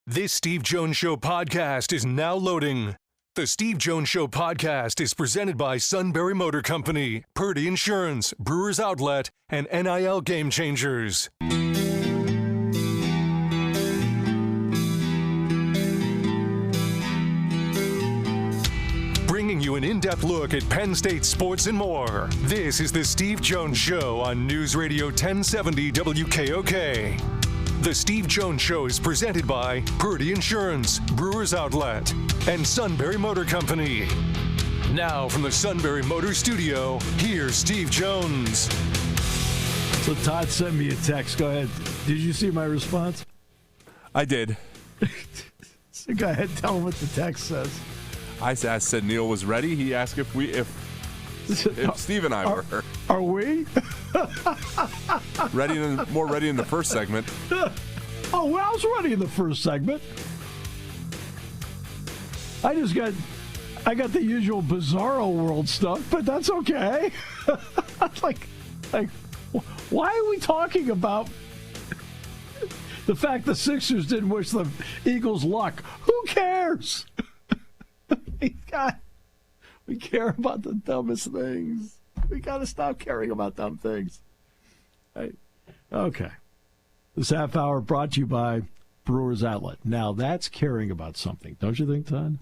This Steve Jones Show podcast is now loading. The Steve Jones Show podcast is presented by Sunbury Motor Company, Purdy Insurance, Brewers Outlet, and NIL Game Changers. Bringing you an in-depth look at Penn State sports and more. This is the Steve Jones Show on News Radio 1070 WKOK. The Steve Jones Show is presented by Purdy Insurance, Brewers Outlet, and Sunbury Motor Company. Now from the Sunbury Motor Studio, here's Steve Jones. So Todd sent me a text. Go ahead. Did you see my response? I did. So go ahead, tell him what the text says. I said Neal was ready. He asked if Steve and I were. Are we? More ready in the first segment. Oh, well, I was ready in the first segment. I got the usual Bizarro World stuff, but that's okay. like, why are we talking about the fact the Sixers didn't wish the Eagles luck? Who cares? We care about the dumbest things. We got to stop caring about dumb things. Right. Okay. This half hour brought to you by Brewers Outlet. Now, that's caring about something. Don't you think, Todd?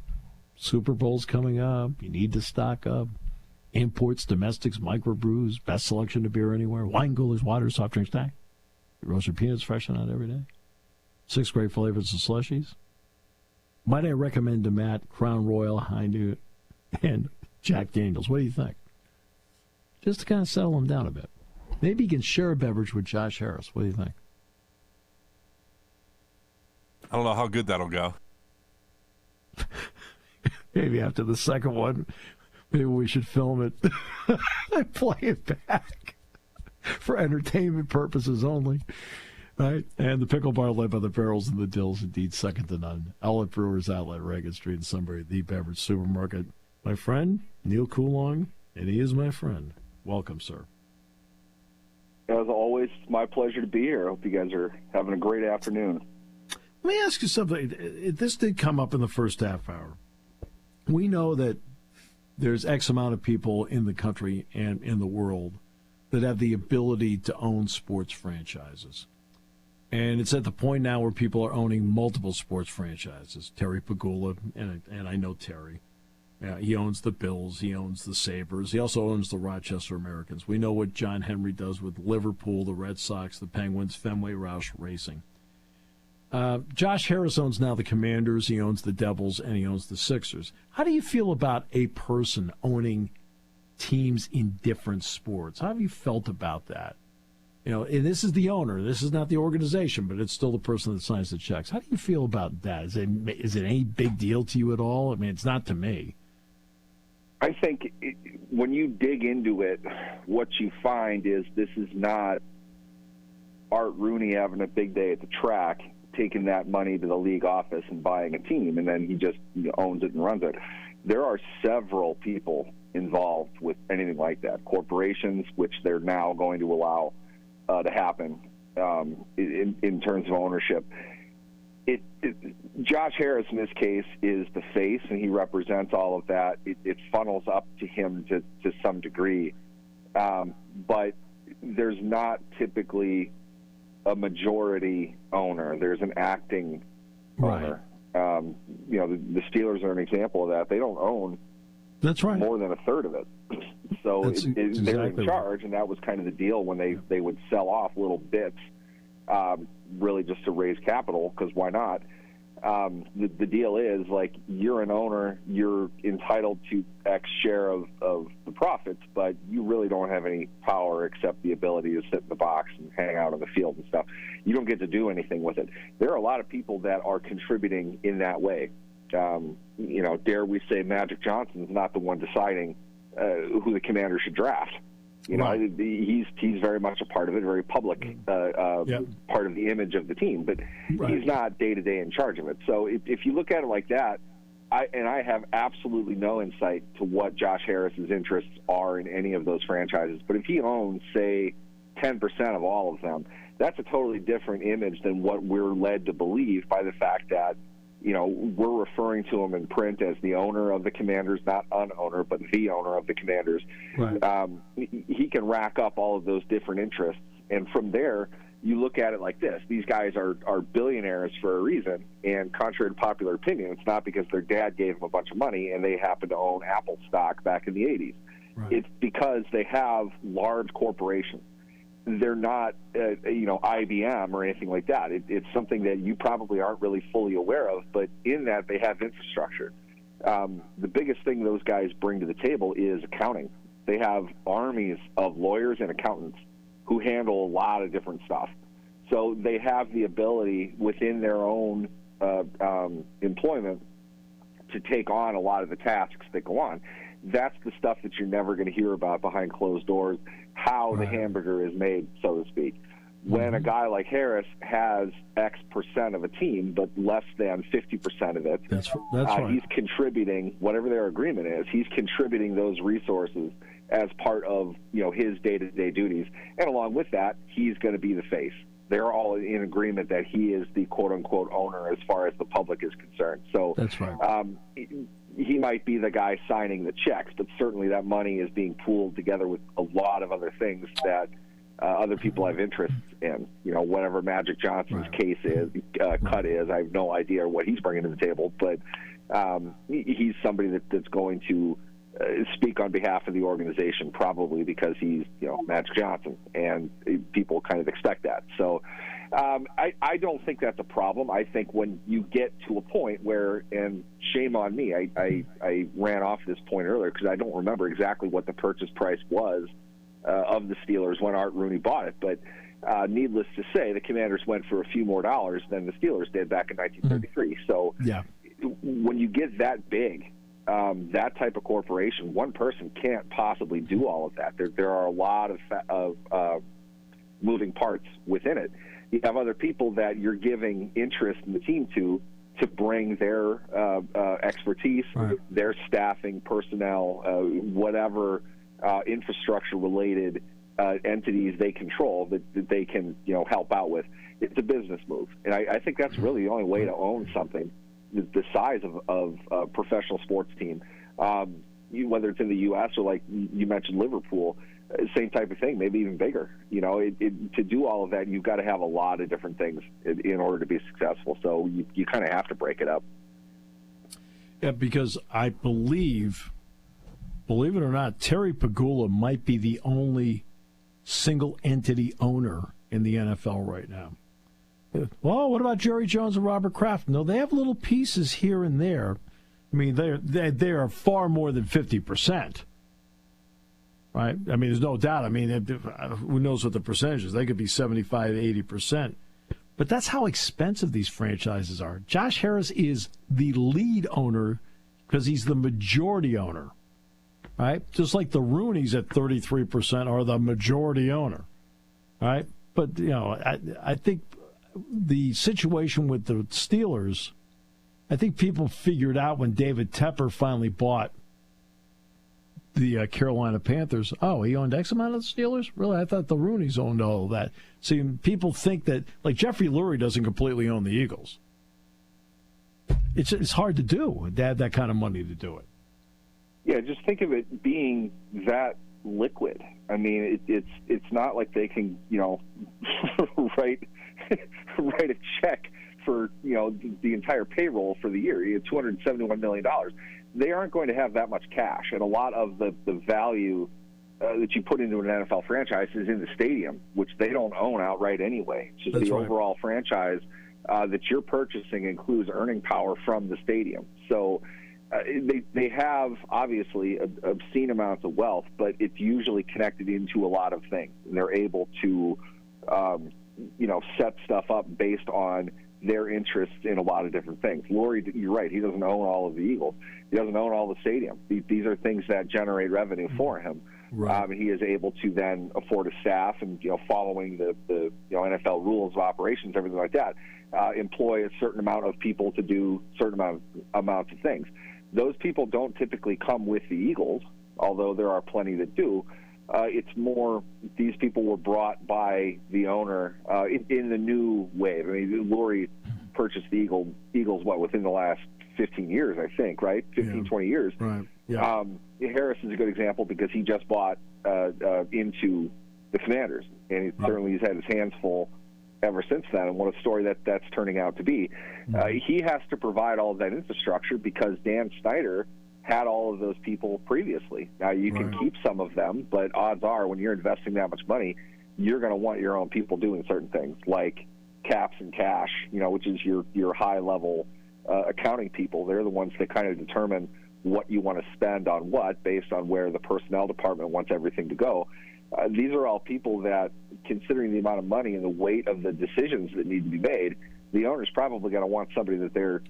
Super Bowl's coming up. You need to stock up. Imports, domestics, microbrews, best selection of beer anywhere. Wine coolers, water, soft drinks, stack. Roasted peanuts freshen out every day. 6 great flavors of slushies. Might I recommend to Matt Crown Royal, High Noon, and Jack Daniels? What do you think? Just to kind of settle him down a bit. Maybe you can share a beverage with Josh Harris. What do you think? I don't know how good that'll go. Maybe after the second one, maybe we should film it and play it back for entertainment purposes only. Right? And the pickle bar led by the barrels and the dills, indeed second to none. Outlet Brewers Outlet, Reagan Street in Sunbury, the beverage supermarket. My friend, Neal Coolong, and he is my friend. Welcome, sir. As always, it's my pleasure to be here. I hope you guys are having a great afternoon. Let me ask you something. This did come up in the first half hour. We know that there's X amount of people in the country and in the world that have the ability to own sports franchises. And it's at the point now where people are owning multiple sports franchises. Terry Pagula, and I know Terry. He owns the Bills. He owns the Sabres. He also owns the Rochester Americans. We know what John Henry does with Liverpool, the Red Sox, the Penguins, Fenway Roush Racing. Josh Harris owns now the Commanders. He owns the Devils, and he owns the Sixers. How do you feel about a person owning teams in different sports? How have you felt about that? You know, and this is the owner. This is not the organization, but it's still the person that signs the checks. How do you feel about that? Is it any big deal to you at all? I mean, it's not to me. I think when you dig into it, what you find is this is not Art Rooney having a big day at the track, taking that money to the league office and buying a team, and then he just owns it and runs it. There are several people involved with anything like that. Corporations, which they're now going to allow to happen in terms of ownership. Josh Harris, in this case, is the face, and he represents all of that. It funnels up to him to some degree. But there's not typically a majority owner. There's an acting owner. Right. The Steelers are an example of that. They don't own That's right. more than a third of it. So they're in charge, and that was kind of the deal when they would sell off little bits, really just to raise capital, because why not? The deal is, like, you're an owner, you're entitled to X share of the profits, but you really don't have any power except the ability to sit in the box and hang out on the field and stuff. You don't get to do anything with it. There are a lot of people that are contributing in that way. Dare we say Magic Johnson's not the one deciding who the Commanders should draft. Right. He's very much a part of it, very public part of the image of the team, but he's not day-to-day in charge of it. So if you look at it like that, I have absolutely no insight to what Josh Harris's interests are in any of those franchises, but if he owns, say, 10% of all of them, That's a totally different image than what we're led to believe by the fact that, we're referring to him in print as the owner of the Commanders, not an owner, but the owner of the Commanders. Right. He can rack up all of those different interests. And from there, you look at it like this. These guys are billionaires for a reason, and contrary to popular opinion, it's not because their dad gave them a bunch of money and they happen to own Apple stock back in the 80s. Right. It's because they have large corporations. They're not, IBM or anything like that. It's something that you probably aren't really fully aware of, but in that they have infrastructure. The biggest thing those guys bring to the table is accounting. They have armies of lawyers and accountants who handle a lot of different stuff. So they have the ability within their own employment to take on a lot of the tasks that go on. That's the stuff that you're never going to hear about behind closed doors, how the hamburger is made, so to speak. When a guy like Harris has X percent of a team, but less than 50% of it, that's right. He's contributing, whatever their agreement is, he's contributing those resources as part of his day-to-day duties. And along with that, he's going to be the face. They're all in agreement that he is the quote-unquote owner as far as the public is concerned. So that's right. He might be the guy signing the checks, but certainly that money is being pooled together with a lot of other things that other people have interests in. Whatever Magic Johnson's case is, cut is, I have no idea what he's bringing to the table, but he's somebody that's going to speak on behalf of the organization, probably because he's Magic Johnson, and people kind of expect that. So I don't think that's a problem. I think when you get to a point where, and shame on me, I ran off this point earlier because I don't remember exactly what the purchase price was of the Steelers when Art Rooney bought it, but needless to say, the Commanders went for a few more dollars than the Steelers did back in 1933. So when you get that big, that type of corporation, one person can't possibly do all of that. There are a lot of moving parts within it. You have other people that you're giving interest in the team to bring their expertise, their staffing, personnel, whatever infrastructure-related enities they control that they can help out with. It's a business move, and I think that's really the only way to own something the size of a professional sports team, whether it's in the U.S. or like you mentioned Liverpool, same type of thing, maybe even bigger. To do all of that, you've got to have a lot of different things in order to be successful. So you kind of have to break it up. Yeah, because I believe it or not, Terry Pegula might be the only single entity owner in the NFL right now. Well, what about Jerry Jones and Robert Kraft? No, they have little pieces here and there. I mean, they are far more than 50%. Right? I mean, there's no doubt. I mean, who knows what the percentage is? They could be 75, 80%. But that's how expensive these franchises are. Josh Harris is the lead owner because he's the majority owner. Right? Just like the Rooneys at 33% are the majority owner. Right? But, I think the situation with the Steelers, I think people figured out when David Tepper finally bought the Carolina Panthers. Oh, he owned X amount of the Steelers? Really? I thought the Rooneys owned all of that. See, people think that, like Jeffrey Lurie doesn't completely own the Eagles. It's hard to do, to have that kind of money to do it. Yeah, just think of it being that liquid. I mean, it's not like they can, write a check for, the entire payroll for the year. You have $271 million. They aren't going to have that much cash. And a lot of the value that you put into an NFL franchise is in the stadium, which they don't own outright anyway. It's just overall franchise that you're purchasing includes earning power from the stadium. So they have, obviously, obscene amounts of wealth, but it's usually connected into a lot of things. And they're able to, set stuff up based on their interests in a lot of different things. Lurie, you're right, he doesn't own all of the Eagles. He doesn't own all the stadium. These are things that generate revenue for him. Right. He is able to then afford a staff and, following the NFL rules of operations, everything like that, employ a certain amount of people to do certain amounts of things. Those people don't typically come with the Eagles, although there are plenty that do. It's more these people were brought by the owner in the new wave. I mean, Lurie purchased the Eagles, within the last 15 years, I think, right? 15, 20 years. Right. Yeah. Harris is a good example because he just bought into the Commanders, and certainly he's had his hands full ever since then, and what a story that's turning out to be. He has to provide all of that infrastructure because Dan Snyder had all of those people previously. Now, you can keep some of them, but odds are when you're investing that much money, you're going to want your own people doing certain things like caps and cash, which is your high-level accounting people. They're the ones that kind of determine what you want to spend on what based on where the personnel department wants everything to go. These are all people that, considering the amount of money and the weight of the decisions that need to be made, the owner's probably going to want somebody that they're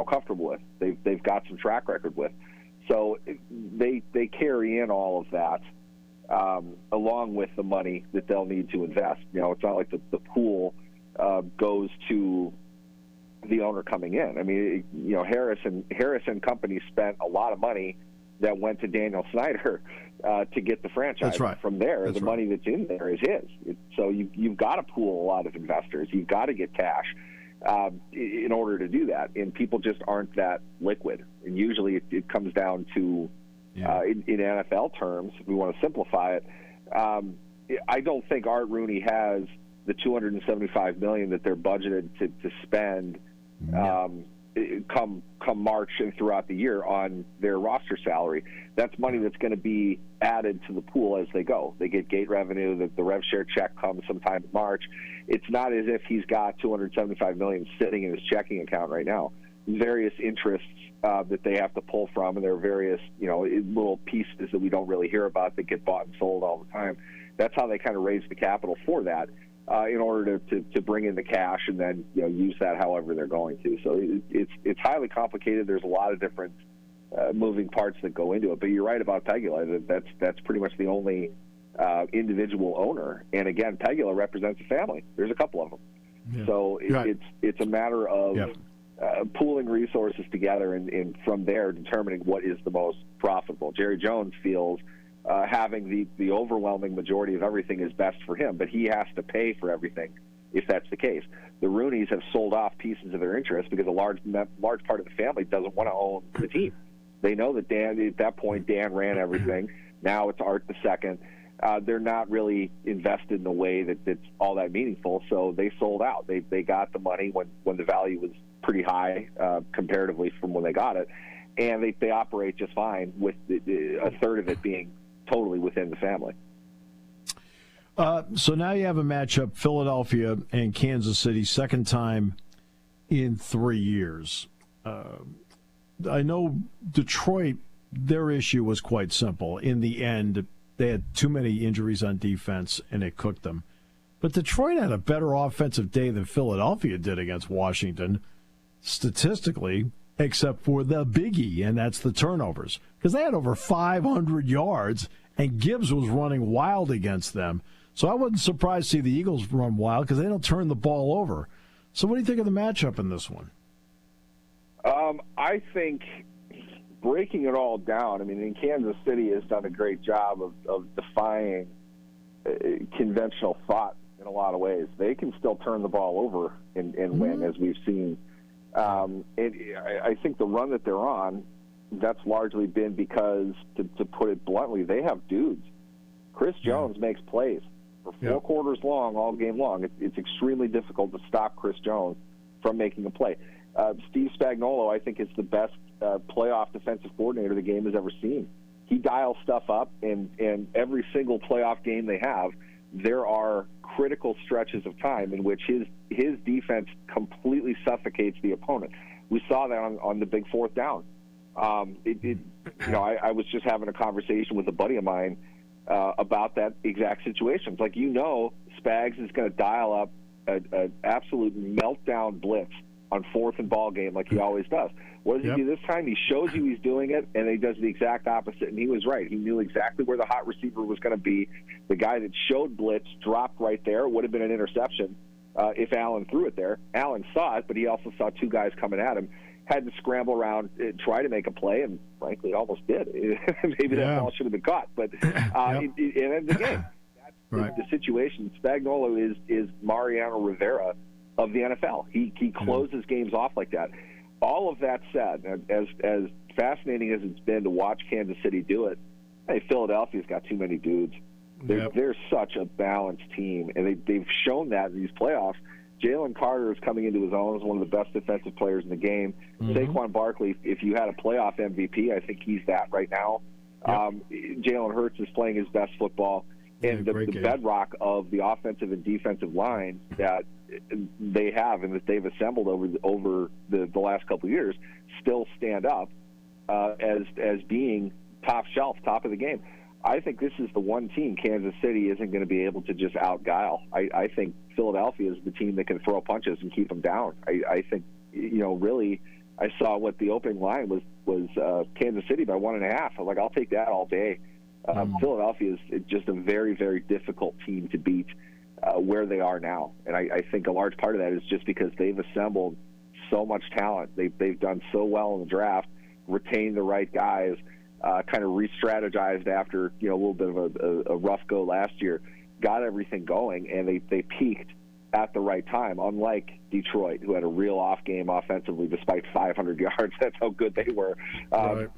comfortable with. They've got some track record with. So they carry in all of that along with the money that they'll need to invest. It's not like the pool goes to the owner coming in. I mean, Harris and company spent a lot of money that went to Daniel Snyder to get the franchise. That's right. From there, the money that's in there is his. So you've got to pool a lot of investors. You've got to get cash in order to do that. And people just aren't that liquid. And usually it comes down to, in NFL terms, if we want to simplify it, I don't think Art Rooney has the $275 million that they're budgeted to spend come March and throughout the year on their roster salary. That's money that's going to be added to the pool as they go. They get gate revenue. The rev share check comes sometime in March. It's not as if he's got $275 million sitting in his checking account right now. Various interests that they have to pull from, and there are various little pieces that we don't really hear about that get bought and sold all the time. That's how they kind of raise the capital for that. In order to bring in the cash and then use that however they're going to. So it's highly complicated. There's a lot of different moving parts that go into it. But you're right about Pegula. That's pretty much the only individual owner. And again, Pegula represents a family. There's a couple of them. Yeah. So it's a matter of pooling resources together and from there determining what is the most profitable. Jerry Jones feels having the overwhelming majority of everything is best for him, but he has to pay for everything if that's the case. The Rooneys have sold off pieces of their interest because a large part of the family doesn't want to own the team. They know that at that point, Dan ran everything. Now it's Art the second. They're not really invested in a way that's all that meaningful, so they sold out. They got the money when the value was pretty high comparatively from when they got it, and they operate just fine with a third of it being totally within the family. So now you have a matchup, Philadelphia and Kansas City, second time in 3 years. I know Detroit, their issue was quite simple. In the end, they had too many injuries on defense, and it cooked them. But Detroit had a better offensive day than Philadelphia did against Washington, statistically, except for the biggie, and that's the turnovers. Because they had over 500 yards, and Gibbs was running wild against them. So I wasn't surprised to see the Eagles run wild because they don't turn the ball over. So what do you think of the matchup in this one? I think breaking it all down, in Kansas City has done a great job of defying conventional thought in a lot of ways. They can still turn the ball over and win, as we've seen. I think the run that they're on, that's largely been because, to put it bluntly, they have dudes. Chris Jones makes plays for 4 quarters long, all game long. It's extremely difficult to stop Chris Jones from making a play. Steve Spagnuolo, I think, is the best playoff defensive coordinator the game has ever seen. He dials stuff up, and every single playoff game they have, there are critical stretches of time in which his defense completely suffocates the opponent. We saw that on the big fourth down. I was just having a conversation with a buddy of mine about that exact situation. It's like, Spags is going to dial up an absolute meltdown blitz on fourth and ball game like he always does. What does he do this time? He shows you he's doing it, and he does the exact opposite, and he was right. He knew exactly where the hot receiver was going to be. The guy that showed blitz dropped right there. It would have been an interception if Allen threw it there. Allen saw it, but he also saw 2 guys coming at him. had to scramble around, try to make a play, and frankly, almost did. Maybe that ball should have been caught, but it ended the game. That's the situation. Spagnuolo is Mariano Rivera of the NFL. He closes games off like that. All of that said, as fascinating as it's been to watch Kansas City do it, hey, Philadelphia's got too many dudes. They're such a balanced team, and they've shown that in these playoffs. Jalen Carter is coming into his own as one of the best defensive players in the game. Saquon Barkley, if you had a playoff MVP, I think he's that right now. Jalen Hurts is playing his best football. And the bedrock of the offensive and defensive line that they have and that they've assembled over the last couple of years still stand up as being top shelf, top of the game. I think this is the one team Kansas City isn't going to be able to just out-guile. I think Philadelphia is the team that can throw punches and keep them down. I think, really, I saw what the opening line was Kansas City by 1.5. I'm like, I'll take that all day. Philadelphia is just a very, very difficult team to beat where they are now. And I think a large part of that is just because they've assembled so much talent. They've done so well in the draft, retained the right guys, kind of re-strategized after a little bit of a rough go last year, got everything going, and they peaked at the right time, unlike Detroit, who had a real off game offensively despite 500 yards. That's how good they were.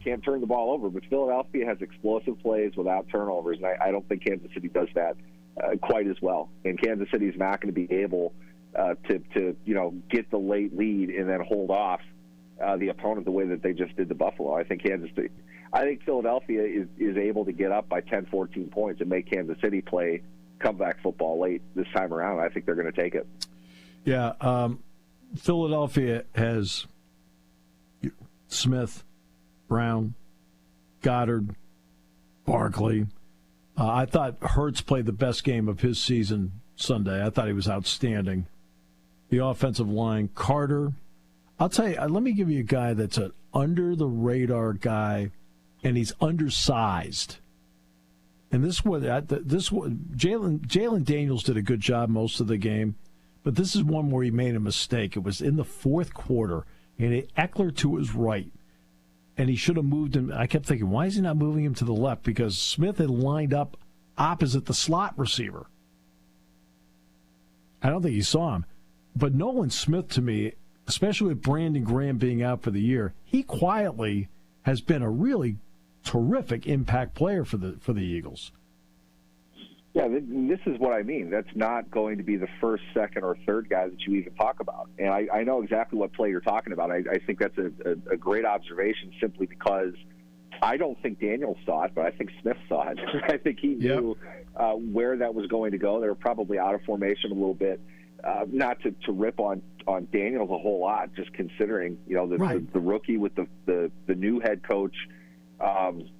Can't turn the ball over, but Philadelphia has explosive plays without turnovers, and I don't think Kansas City does that quite as well. And Kansas City is not going to be able to get the late lead and then hold off the opponent the way that they just did to Buffalo. I think Philadelphia is able to get up by 10, 14 points and make Kansas City play comeback football late this time around. I think they're going to take it. Yeah, Philadelphia has Smith, Brown, Goddard, Barkley. I thought Hurts played the best game of his season Sunday. I thought he was outstanding. The offensive line, Carter. I'll tell you, let me give you a guy that's an under-the-radar guy, and he's undersized. And Jalen Daniels did a good job most of the game, but this is one where he made a mistake. It was in the fourth quarter, and Eckler to his right, and he should have moved him. I kept thinking, why is he not moving him to the left? Because Smith had lined up opposite the slot receiver. I don't think he saw him. But Nolan Smith, to me, especially with Brandon Graham being out for the year, he quietly has been a really terrific impact player for the Eagles. Yeah, this is what I mean. That's not going to be the first, second, or third guy that you even talk about. And I know exactly what play you're talking about. I think that's a great observation simply because I don't think Daniels saw it, but I think Smith saw it. I think he knew where that was going to go. They were probably out of formation a little bit. Not to rip on Daniels a whole lot, just considering the rookie with the new head coach.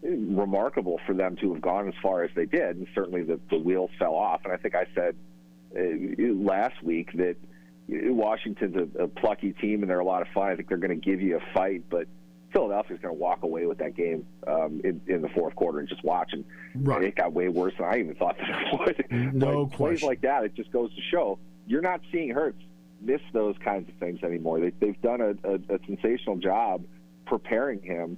Remarkable for them to have gone as far as they did, and certainly the wheels fell off. And I think I said last week that Washington's a plucky team and they're a lot of fun. I think they're going to give you a fight, but Philadelphia's going to walk away with that game in the fourth quarter and just watch. And it got way worse than I even thought that it would. No question. Plays like that, it just goes to show you're not seeing Hurts miss those kinds of things anymore. They've done a sensational job preparing him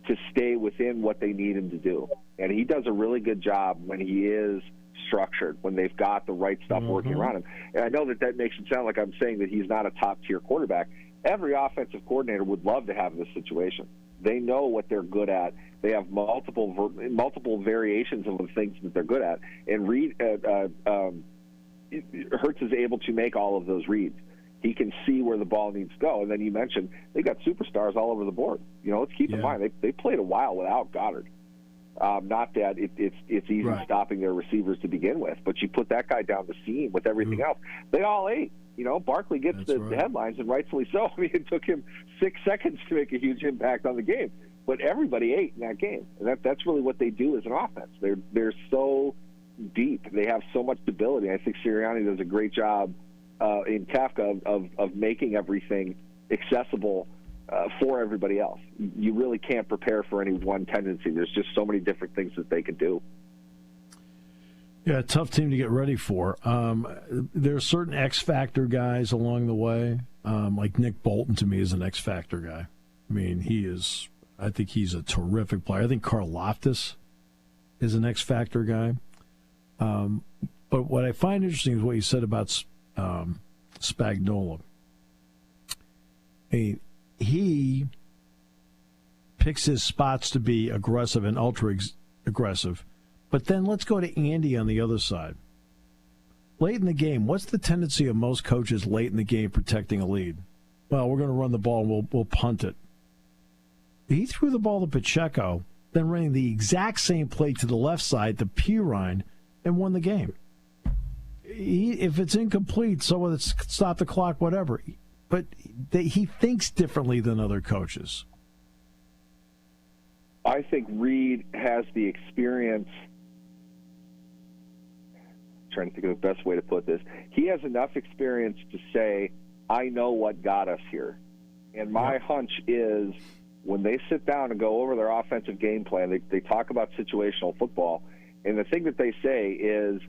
to stay within what they need him to do. And he does a really good job when he is structured, when they've got the right stuff working around him. And I know that makes it sound like I'm saying that he's not a top-tier quarterback. Every offensive coordinator would love to have this situation. They know what they're good at. They have multiple variations of the things that they're good at. And Hurts is able to make all of those reads. He can see where the ball needs to go. And then you mentioned they got superstars all over the board. Let's keep in mind, they played a while without Goddard. Not that it's easy stopping their receivers to begin with, but you put that guy down the seam with everything else. They all ate. Barkley gets the headlines, and rightfully so. I mean, it took him 6 seconds to make a huge impact on the game. But everybody ate in that game. And that's really what they do as an offense. They're so deep. They have so much ability. I think Sirianni does a great job in Kafka of making everything accessible for everybody else. You really can't prepare for any one tendency. There's just so many different things that they can do. Yeah, tough team to get ready for. There are certain X-factor guys along the way. Like Nick Bolton to me is an X Factor guy. I mean, I think he's a terrific player. I think Karlaftis is an X Factor guy. But what I find interesting is what you said about Spagnuolo. He picks his spots to be aggressive and ultra-aggressive. But then let's go to Andy on the other side. Late in the game, what's the tendency of most coaches late in the game protecting a lead? Well, we're going to run the ball and we'll punt it. He threw the ball to Pacheco, then ran the exact same play to the left side to Pirine and won the game. If it's incomplete, so let's stop the clock, whatever. But he thinks differently than other coaches. I think Reed has the experience. Trying to think of the best way to put this. He has enough experience to say, I know what got us here. And my hunch is when they sit down and go over their offensive game plan, they talk about situational football. And the thing that they say is,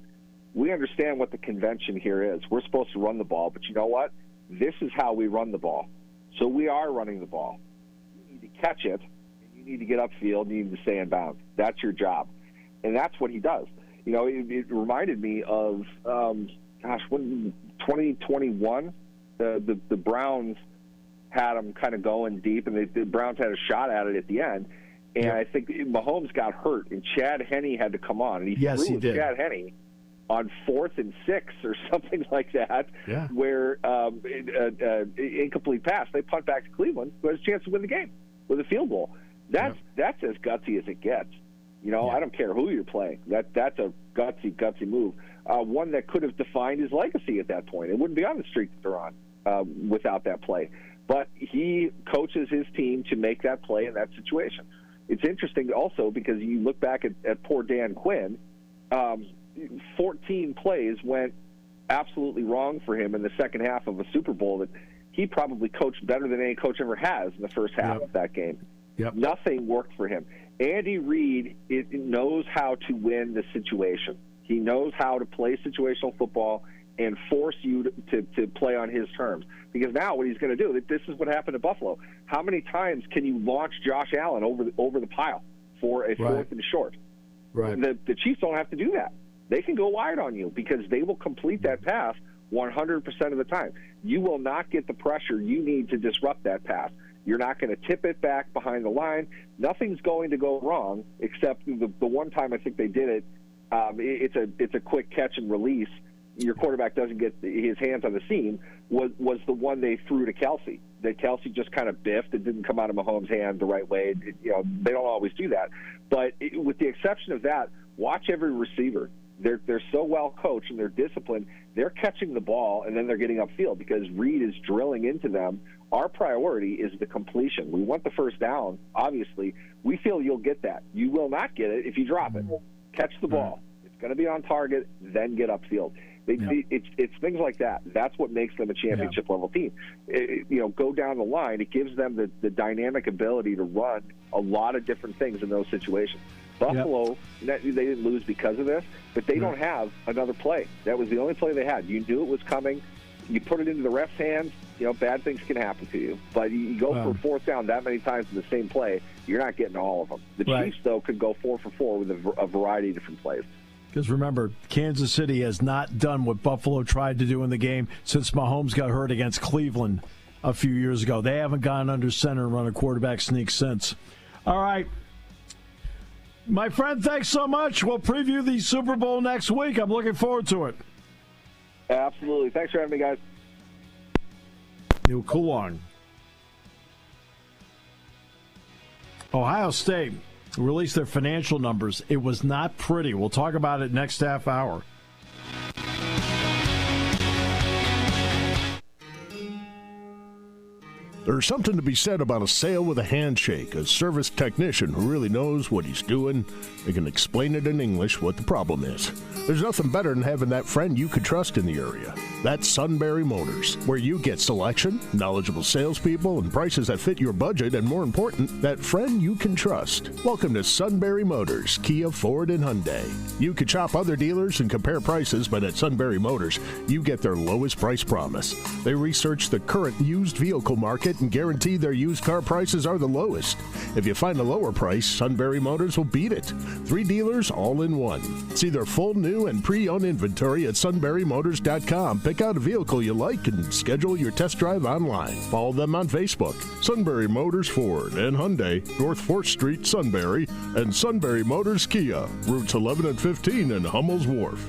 we understand what the convention here is. We're supposed to run the ball, but you know what? This is how we run the ball. So we are running the ball. You need to catch it, and you need to get upfield, you need to stay in bounds. That's your job. And that's what he does. You know, it reminded me of, when 2021, the Browns had them kind of going deep, and the Browns had a shot at it at the end. And I think Mahomes got hurt, and Chad Henne had to come on. And he threw with Chad Henne on 4th and 6 or something like that, where incomplete pass. They punt back to Cleveland, who has a chance to win the game with a field goal. That's as gutsy as it gets. You know, I don't care who you're playing. That's a gutsy move. One that could have defined his legacy at that point. It wouldn't be on the streak that they're on without that play. But he coaches his team to make that play in that situation. It's interesting also because you look back at poor Dan Quinn, 14 plays went absolutely wrong for him in the second half of a Super Bowl that he probably coached better than any coach ever has in the first half of that game. Nothing worked for him. Andy Reid knows how to win the situation. He knows how to play situational football and force you to play on his terms. Because now what he's going to do, this is what happened to Buffalo. How many times can you launch Josh Allen over the pile for a 4th and short? Right. The Chiefs don't have to do that. They can go wide on you because they will complete that pass 100% of the time. You will not get the pressure you need to disrupt that pass. You're not going to tip it back behind the line. Nothing's going to go wrong except the one time I think they did it. It's a quick catch and release. Your quarterback doesn't get his hands on the seam. Was the one they threw to Kelsey? That Kelsey just kind of biffed. It didn't come out of Mahomes' hand the right way. They don't always do that. But with the exception of that, watch every receiver. They're so well coached and they're disciplined. They're catching the ball and then they're getting upfield because Reed is drilling into them. Our priority is the completion. We want the first down, obviously. We feel you'll get that. You will not get it if you drop it. Catch the ball. It's going to be on target, then get upfield. It's things like that. That's what makes them a championship-level team. Go down the line. It gives them the dynamic ability to run a lot of different things in those situations. Buffalo, they didn't lose because of this, but they don't have another play. That was the only play they had. You knew it was coming. You put it into the ref's hands, bad things can happen to you. But you go for 4th down that many times in the same play, you're not getting all of them. The Chiefs, though, could go 4 for 4 with a variety of different plays. Because remember, Kansas City has not done what Buffalo tried to do in the game since Mahomes got hurt against Cleveland a few years ago. They haven't gone under center and run a quarterback sneak since. All right. My friend, thanks so much. We'll preview the Super Bowl next week. I'm looking forward to it. Absolutely. Thanks for having me, guys. Neal Coolong. Ohio State released their financial numbers. It was not pretty. We'll talk about it next half hour. There's something to be said about a sale with a handshake, a service technician who really knows what he's doing. They can explain it in English what the problem is. There's nothing better than having that friend you can trust in the area. That's Sunbury Motors, where you get selection, knowledgeable salespeople, and prices that fit your budget, and more important, that friend you can trust. Welcome to Sunbury Motors, Kia, Ford, and Hyundai. You can shop other dealers and compare prices, but at Sunbury Motors, you get their lowest price promise. They research the current used vehicle market and guarantee their used car prices are the lowest. If you find a lower price, Sunbury Motors will beat it. 3 dealers all in one. See their full new and pre-owned inventory at sunburymotors.com. Pick out a vehicle you like and schedule your test drive online. Follow them on Facebook. Sunbury Motors Ford and Hyundai, North 4th Street, Sunbury, and Sunbury Motors Kia, routes 11 and 15 in Hummel's Wharf.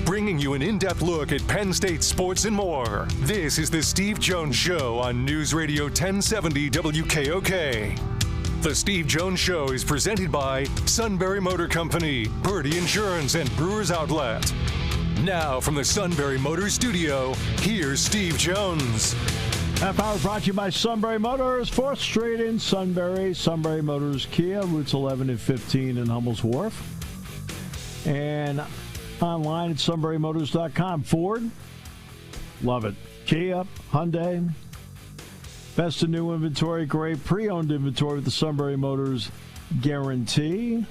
Bringing you an in-depth look at Penn State sports and more. This is the Steve Jones Show on News Radio 1070 WKOK. The Steve Jones Show is presented by Sunbury Motor Company, Purdy Insurance, and Brewers Outlet. Now from the Sunbury Motors Studio, here's Steve Jones. Half hour brought to you by Sunbury Motors, 4th Street in Sunbury. Sunbury Motors Kia, routes 11 and 15 in Hummel's Wharf. And online at sunburymotors.com. Ford, love it. Kia, Hyundai, best of new inventory, great pre-owned inventory with the Sunbury Motors guarantee.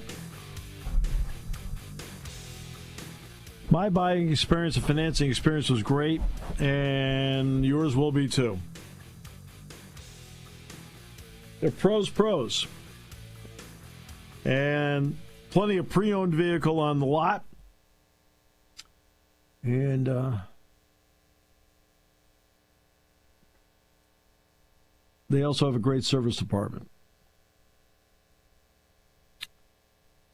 My buying experience and financing experience was great, and yours will be too. They're pros. And plenty of pre-owned vehicle on the lot. And they also have a great service department.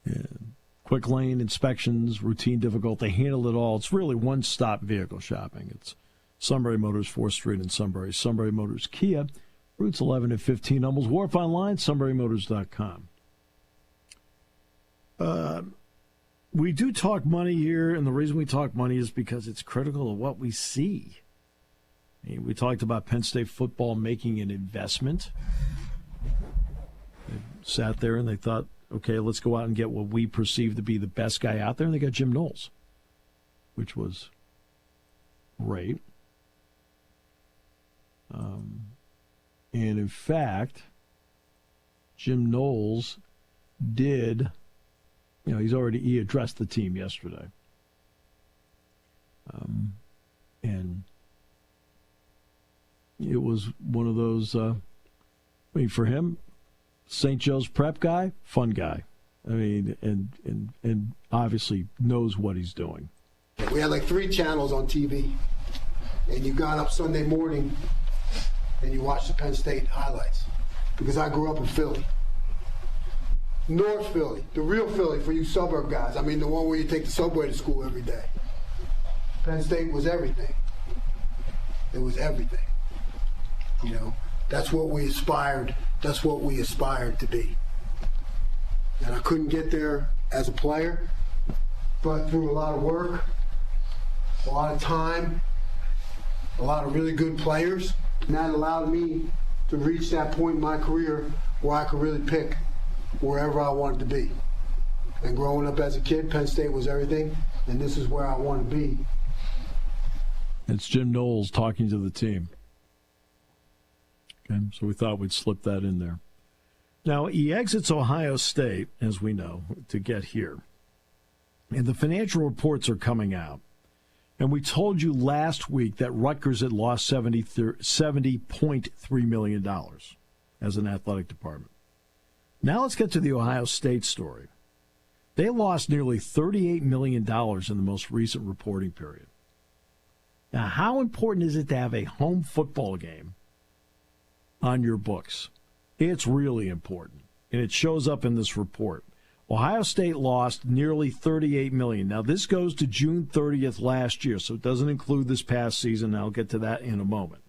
And quick lane inspections, routine difficult. They handle it all. It's really one-stop vehicle shopping. It's Sunbury Motors, 4th Street in Sunbury. Sunbury Motors Kia, routes 11 and 15. Hummel's Wharf online, sunburymotors.com. We do talk money here, and the reason we talk money is because it's critical of what we see. I mean, we talked about Penn State football making an investment. They sat there and they thought, okay, let's go out and get what we perceive to be the best guy out there, and they got Jim Knowles, which was great. And in fact, Jim Knowles did... You know, he addressed the team yesterday. And it was one of those, for him, St. Joe's prep guy, fun guy. I mean, and obviously knows what he's doing. We had like 3 channels on TV, and you got up Sunday morning and you watched the Penn State highlights, because I grew up in Philly. North Philly, the real Philly for you suburb guys. I mean, the one where you take the subway to school every day. Penn State was everything. It was everything. You know, that's what we aspired. That's what we aspired to be. And I couldn't get there as a player, but through a lot of work, a lot of time, a lot of really good players, and that allowed me to reach that point in my career where I could really pick wherever I wanted to be. And growing up as a kid, Penn State was everything, and this is where I want to be. It's Jim Knowles talking to the team. Okay, so we thought we'd slip that in there. Now, he exits Ohio State, as we know, to get here. And the financial reports are coming out. And we told you last week that Rutgers had lost $70.3 million as an athletic department. Now let's get to the Ohio State story. They lost nearly $38 million in the most recent reporting period. Now, how important is it to have a home football game on your books? It's really important, and it shows up in this report. Ohio State lost nearly $38 million. Now, this goes to June 30th last year, so it doesn't include this past season. I'll get to that in a moment.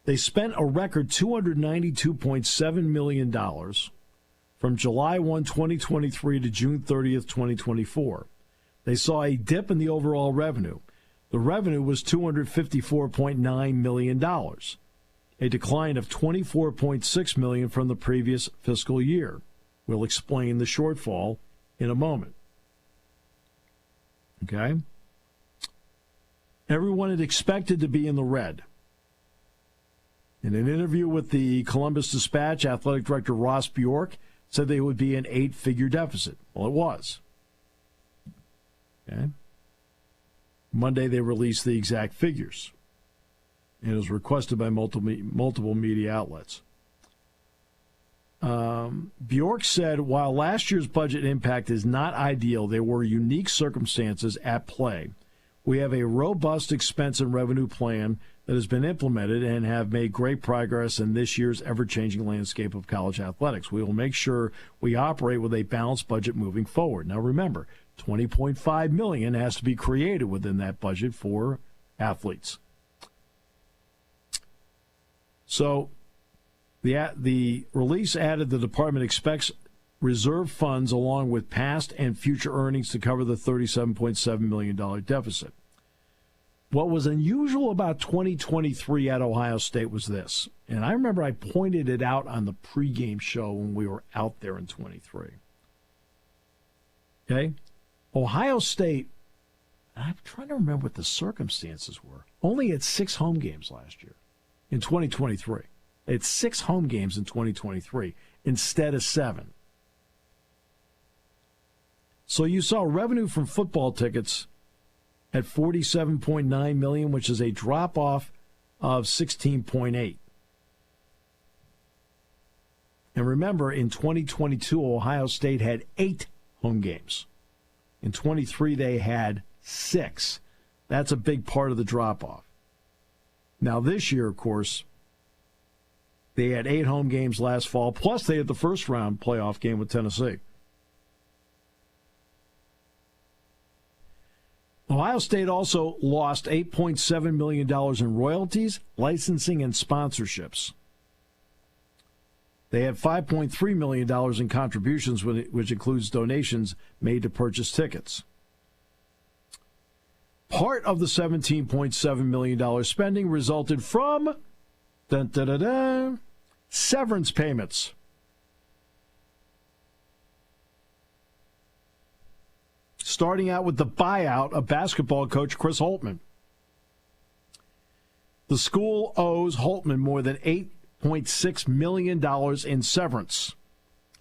They spent a record $292.7 million from July 1, 2023 to June 30th, 2024. They saw a dip in the overall revenue. The revenue was $254.9 million, a decline of $24.6 million from the previous fiscal year. We'll explain the shortfall in a moment. Okay? Everyone had expected to be in the red. In an interview with the Columbus Dispatch, athletic director Ross Bjork said they would be an 8-figure deficit. Well, it was. Okay? Monday, they released the exact figures. And it was requested by multiple media outlets. Bjork said, while last year's budget impact is not ideal, there were unique circumstances at play. We have a robust expense and revenue plan that has been implemented and have made great progress in this year's ever-changing landscape of college athletics. We will make sure we operate with a balanced budget moving forward. Now remember, $20.5 million has to be created within that budget for athletes. So the release added the department expects reserve funds along with past and future earnings to cover the $37.7 million deficit. What was unusual about 2023 at Ohio State was this, and I remember I pointed it out on the pregame show when we were out there in 23. Okay? Ohio State, I'm trying to remember what the circumstances were, only had 6 home games last year in 2023. They had 6 home games in 2023 instead of 7. So you saw revenue from football tickets at $47.9 million, which is a drop-off of 16.8. And remember, in 2022, Ohio State had 8 home games. In 23, they had 6. That's a big part of the drop-off. Now, this year, of course, they had 8 home games last fall, plus they had the first-round playoff game with Tennessee. Ohio State also lost $8.7 million in royalties, licensing, and sponsorships. They had $5.3 million in contributions, which includes donations made to purchase tickets. Part of the $17.7 million spending resulted from severance payments. Starting out with the buyout of basketball coach Chris Holtmann. The school owes Holtmann more than $8.6 million in severance,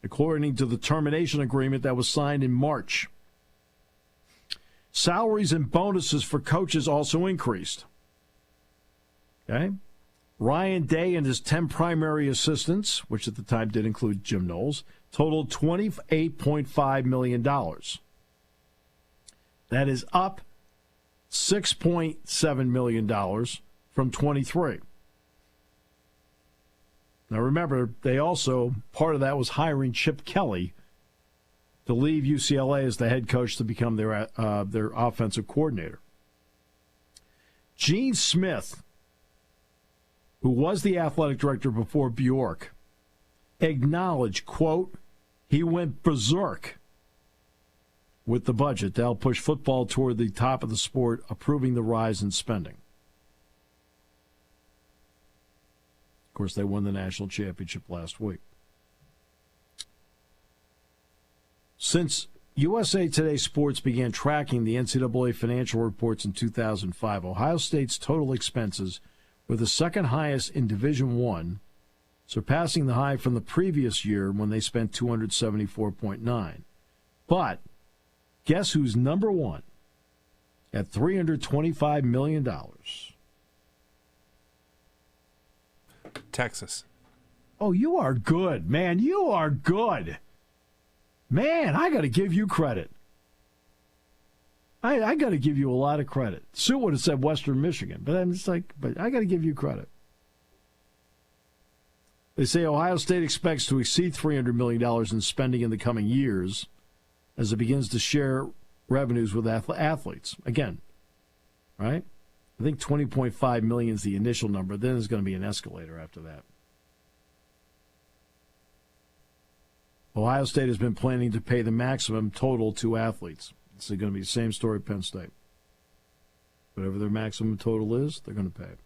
according to the termination agreement that was signed in March. Salaries and bonuses for coaches also increased. Okay? Ryan Day and his 10 primary assistants, which at the time did include Jim Knowles, totaled $28.5 million. That is up $6.7 million from 23. Now remember, they also, part of that was hiring Chip Kelly to leave UCLA as the head coach to become their offensive coordinator. Gene Smith, who was the athletic director before Bjork, acknowledged, quote, he went berserk with the budget to help push football toward the top of the sport, approving the rise in spending. Of course, they won the national championship last week. Since USA Today Sports began tracking the NCAA financial reports in 2005, Ohio State's total expenses were the second highest in Division I, surpassing the high from the previous year when they spent $274.9. But guess who's number one at $325 million? Texas. Oh, you are good, man. You are good. Man, I got to give you credit. I got to give you a lot of credit. Sue would have said Western Michigan, but I'm just like, but I got to give you credit. They say Ohio State expects to exceed $300 million in spending in the coming years as it begins to share revenues with athletes. Again, right? I think $20.5 million is the initial number. Then there's going to be an escalator after that. Ohio State has been planning to pay the maximum total to athletes. It's going to be the same story at Penn State. Whatever their maximum total is, they're going to pay it.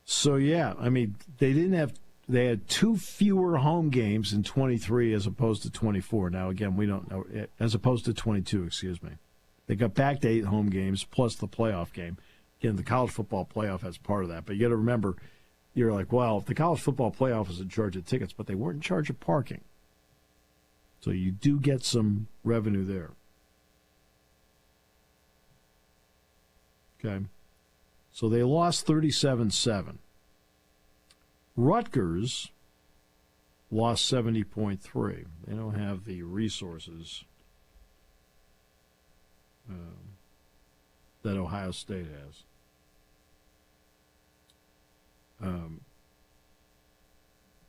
So, yeah, I mean, they had 2 fewer home games in 23 as opposed to 24. Now, again, we don't know, as opposed to 22, excuse me. They got back to 8 home games plus the playoff game. Again, the college football playoff has part of that. But you got to remember, you're like, well, if the college football playoff is in charge of tickets, but they weren't in charge of parking. So you do get some revenue there. Okay. So they lost 37-7. Rutgers lost 70.3. They don't have the resources that Ohio State has.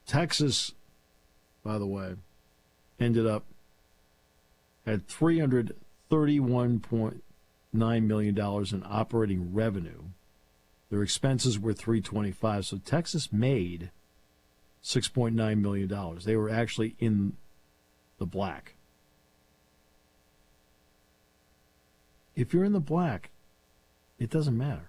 Texas, by the way, ended up had $331.9 million in operating revenue. Their expenses were $325, so Texas made $6.9 million. They were actually in the black. If you're in the black, it doesn't matter.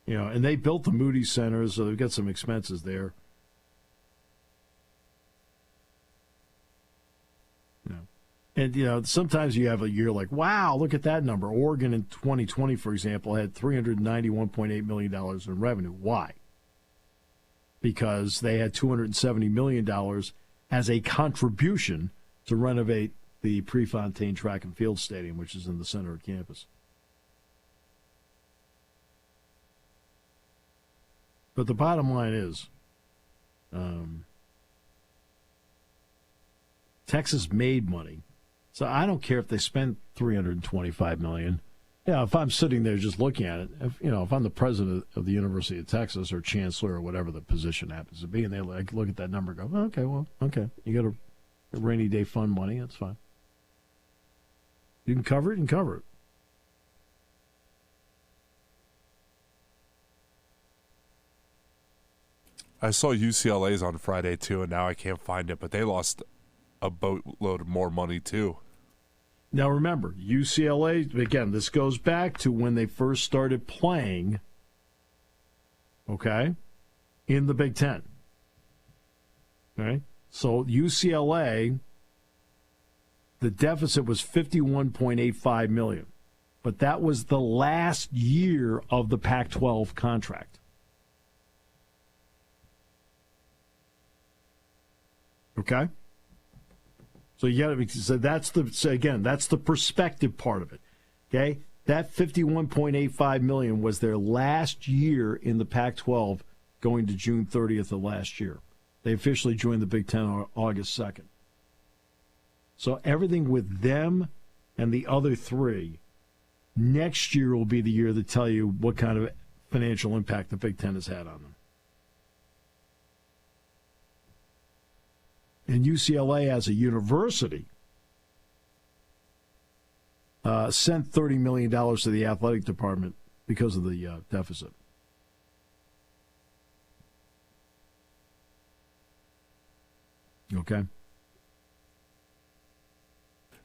You know, and they built the Moody Center, so they've got some expenses there. And, you know, sometimes you have a year like, wow, look at that number. Oregon in 2020, for example, had $391.8 million in revenue. Why? Because they had $270 million as a contribution to renovate the Prefontaine Track and Field Stadium, which is in the center of campus. But the bottom line is, Texas made money. So I don't care if they spend $325 million. Yeah, if I'm sitting there just looking at it, if I'm the president of the University of Texas or chancellor or whatever the position happens to be, and they look at that number and go, okay, you got a rainy day fund money, that's fine. You can cover it, cover it. I saw UCLA's on Friday, too, and now I can't find it, but they lost a boatload more money, too. Now, remember, UCLA, again, this goes back to when they first started playing, okay, in the Big Ten. Okay? So UCLA, the deficit was $51.85 million. But that was the last year of the Pac-12 contract. Okay? So you got to. So that's the perspective part of it. Okay, that $51.85 million was their last year in the Pac-12, going to June 30th of last year. They officially joined the Big Ten on August 2nd. So everything with them and the other three, next year will be the year to tell you what kind of financial impact the Big Ten has had on them. And UCLA, as a university, sent $30 million to the athletic department because of the deficit. Okay.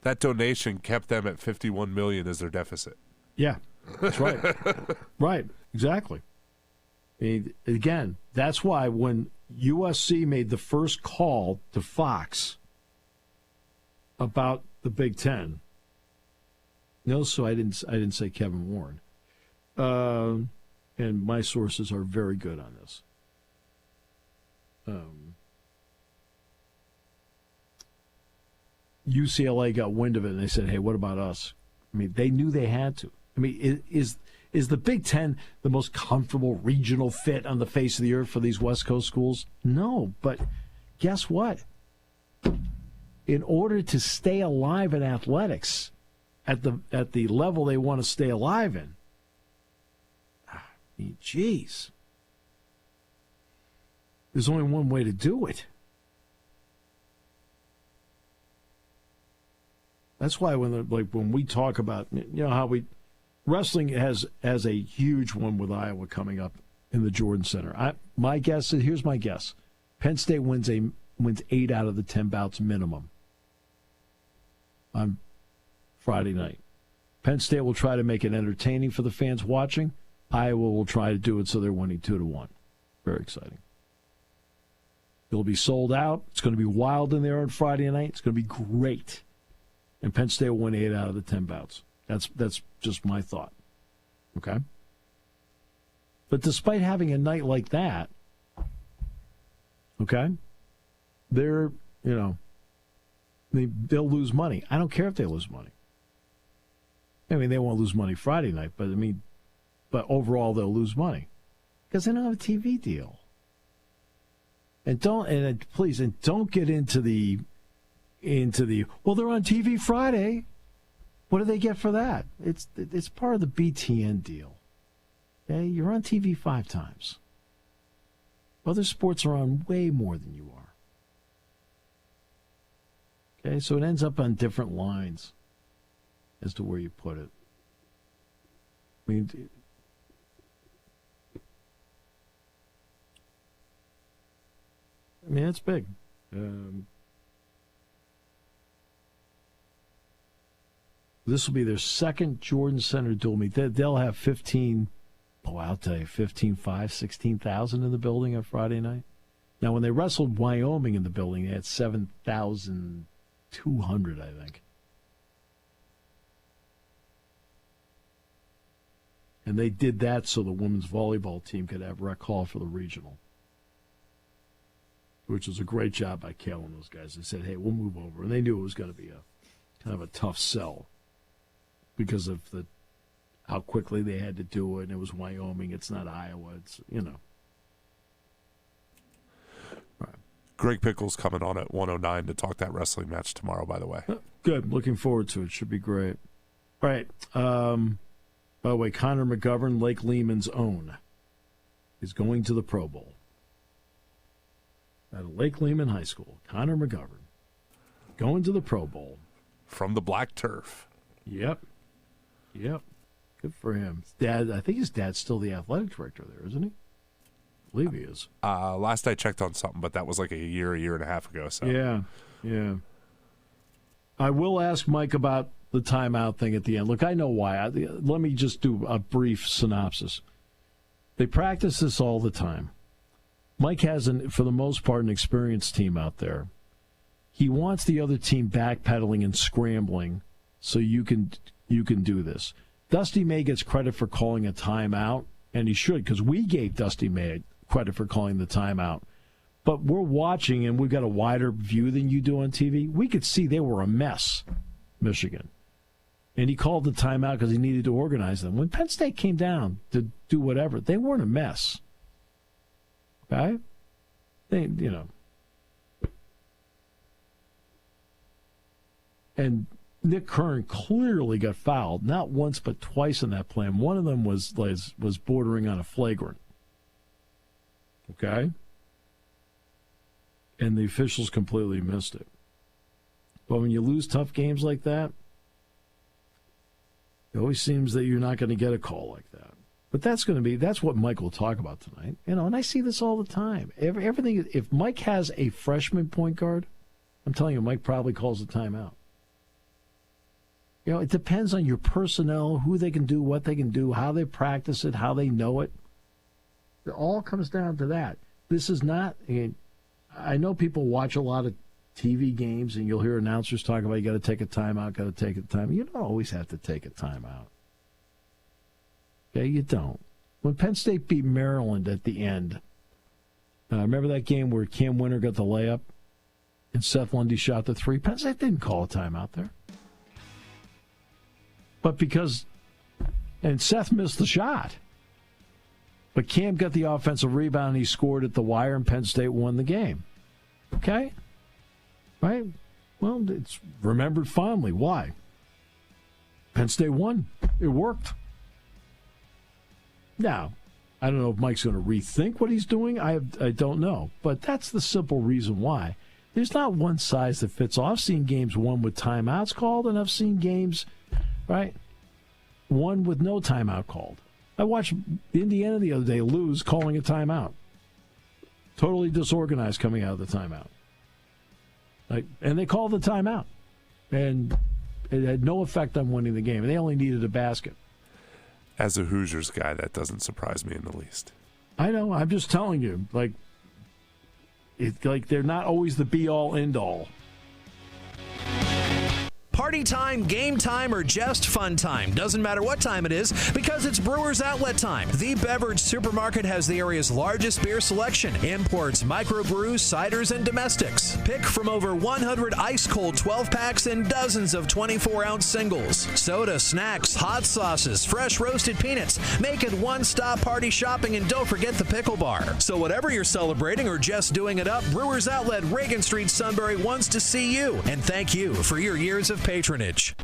That donation kept them at $51 million as their deficit. Yeah, that's right. Right, exactly. I mean, again, that's why when USC made the first call to Fox about the Big Ten. No, so I didn't say Kevin Warren. And my sources are very good on this. UCLA got wind of it and they said, "Hey, what about us?" I mean, they knew they had to. I mean, is the Big Ten the most comfortable regional fit on the face of the earth for these West Coast schools? No, but guess what? In order to stay alive in athletics at the level they want to stay alive in, I mean, geez, there's only one way to do it. That's why when we talk about, how wrestling has a huge one with Iowa coming up in the Jordan Center. My guess is, here's my guess. Penn State wins 8 out of the 10 bouts minimum on Friday night. Penn State will try to make it entertaining for the fans watching. Iowa will try to do it so they're winning 2-1. Very exciting. It'll be sold out. It's going to be wild in there on Friday night. It's going to be great. And Penn State will win 8 out of the 10 bouts. That's just my thought. Okay? But despite having a night like that, okay, they'll lose money. I don't care if they lose money. I mean, they won't lose money Friday night, but overall they'll lose money because they don't have a TV deal. And please don't get into the well, they're on TV Friday. What do they get for that? It's part of the BTN deal. Okay, you're on TV 5 times. Other sports are on way more than you are. Okay, so it ends up on different lines as to where you put it. I mean, it's big. This will be their second Jordan Center dual meet. They'll have 15, I'll tell you, 16,000 in the building on Friday night. Now, when they wrestled Wyoming in the building, they had 7,200, I think. And they did that so the women's volleyball team could have rec hall for the regional, which was a great job by Kale and those guys. They said, hey, we'll move over. And they knew it was going to be a kind of a tough sell because of how quickly they had to do it. And it was Wyoming. It's not Iowa. It's, Right. Greg Pickle's coming on at 109 to talk that wrestling match tomorrow, by the way. Good. Looking forward to it. Should be great. All right. By the way, Connor McGovern, Lake Lehman's own, is going to the Pro Bowl. At Lake Lehman High School, Connor McGovern going to the Pro Bowl. From the black turf. Yep. Good for him. I think his dad's still the athletic director there, isn't he? I believe he is. Last I checked on something, but that was like a year and a half ago. So Yeah. I will ask Mike about the timeout thing at the end. Look, I know why. Let me just do a brief synopsis. They practice this all the time. Mike has, for the most part, an experienced team out there. He wants the other team backpedaling and scrambling so you can do this. Dusty May gets credit for calling a timeout, and he should, because we gave Dusty May credit for calling the timeout. But we're watching, and we've got a wider view than you do on TV. We could see they were a mess, Michigan. And he called the timeout because he needed to organize them. When Penn State came down to do whatever, they weren't a mess. Okay? And Nick Kern clearly got fouled, not once but twice in that play. And one of them was bordering on a flagrant. Okay? And the officials completely missed it. But when you lose tough games like that, it always seems that you're not going to get a call like that. But that's what Mike will talk about tonight. And I see this all the time. Everything. If Mike has a freshman point guard, I'm telling you, Mike probably calls a timeout. It depends on your personnel, who they can do, what they can do, how they practice it, how they know it. It all comes down to that. This is not. I know people watch a lot of TV games, and you'll hear announcers talk about you got to take a timeout, got to take a timeout. You don't always have to take a timeout. Okay, you don't. When Penn State beat Maryland at the end, remember that game where Cam Winter got the layup and Seth Lundy shot the three? Penn State didn't call a timeout there. But and Seth missed the shot. But Cam got the offensive rebound, and he scored at the wire, and Penn State won the game. Okay? Right? Well, it's remembered fondly. Why? Penn State won. It worked. Now, I don't know if Mike's going to rethink what he's doing. I don't know. But that's the simple reason why. There's not one size that fits all. I've seen games won with timeouts called, and I've seen games, right, won with no timeout called. I watched Indiana the other day lose calling a timeout. Totally disorganized coming out of the timeout. And they called the timeout. And it had no effect on winning the game. They only needed a basket. As a Hoosiers guy, that doesn't surprise me in the least. I know. I'm just telling you. They're not always the be-all, end-all. Party time, game time, or just fun time. Doesn't matter what time it is because it's Brewers Outlet time. The Beverage Supermarket has the area's largest beer selection. Imports, microbrews, ciders, and domestics. Pick from over 100 ice-cold 12-packs and dozens of 24-ounce singles. Soda, snacks, hot sauces, fresh roasted peanuts. Make it one-stop party shopping, and don't forget the pickle bar. So whatever you're celebrating or just doing it up, Brewers Outlet, Reagan Street, Sunbury wants to see you and thank you for your years of patronage.